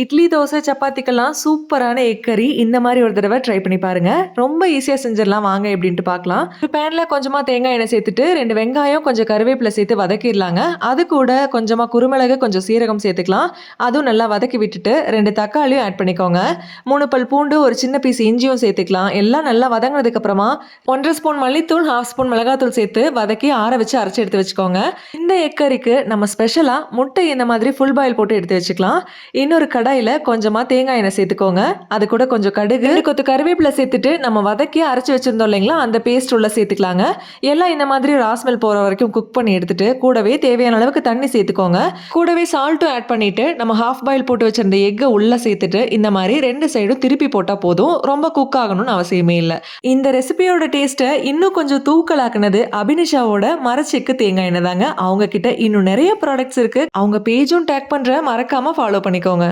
இட்லி, தோசை, சப்பாத்திக்கெல்லாம் சூப்பரான எக் கறி இந்த மாரி ஒரு தடவ ட்ரை பண்ணி பாருங்க. ரொம்ப ஈஸியா செஞ்சிடலாம் வாங்க எப்படின்ட்டு பார்க்கலாம். ஒரு பேன்ல கொஞ்சமா தேங்காய் எண்ணெய் சேர்த்துட்டு 2 வெங்காயம், கொஞ்சம் கருவேப்பிலை சேர்த்து வதக்கிடலாங்க. அது கூட கொஞ்சமா குருமிளகு, கொஞ்சம் சீரகம் சேர்த்துக்கலாம். அதுவும் நல்லா வதக்கி விட்டுட்டு 2 தக்காளியும் ஆட் பண்ணிக்கோங்க. 3 பல் பூண்டு, ஒரு சின்ன பீஸ் இஞ்சியும் சேர்த்துக்கலாம். எல்லாம் நல்லா வதங்கினதுக்கு அப்புறமா 1 1/2 ஸ்பூன் மல்லித்தூள், 1/2 ஸ்பூன் மிளகாத்தூள் சேர்த்து வதக்கி ஆற வச்சு அரைச்சு எடுத்து வச்சுக்கோங்க. இந்த எக் கறிக்கு நம்ம ஸ்பெஷலா முட்டை இந்த மாதிரி ஃபுல் பாயில் போட்டு எடுத்து வச்சுக்கலாம். இன்னொரு கடாயில கொஞ்சமா தேங்காய் எண்ணெய் சேர்த்துக்கோங்க. அது கூட கொஞ்சம் கடுகு, 2 கொத்து கருவேப்பிலை சேர்த்துட்டு நம்ம வதக்கி அரைச்சு வச்சிருந்தோம் இல்லைங்களா, அந்த பேஸ்ட் உள்ள சேர்த்துக்கலாங்க. எல்லாம் இந்த மாதிரி ராஸ்மெல் போற வரைக்கும் குக் பண்ணி எடுத்துட்டு கூடவே தேவையான அளவுக்கு தண்ணி சேர்த்துக்கோங்க. கூடவே சால்ட்டும் ஆட் பண்ணிட்டு நம்ம ஹாஃப் பாயில் போட்டு வச்சிருந்த எக்கை உள்ள சேர்த்துட்டு இந்த மாதிரி 2 சைடும் திருப்பி போட்டா போதும். ரொம்ப குக் ஆகணும்னு அவசியமே இல்லை. இந்த ரெசிபியோட டேஸ்ட்டை இன்னும் கொஞ்சம் தூக்கலாக்குனது அபினிஷாவோட மரச்செக்கு தேங்காய் எண்ணெய் தாங்க. அவங்க கிட்ட இன்னும் நிறைய ப்ராடக்ட்ஸ் இருக்கு. அவங்க பேஜும் டேக் பண்ற, மறக்காம ஃபாலோ பண்ணிக்கோங்க.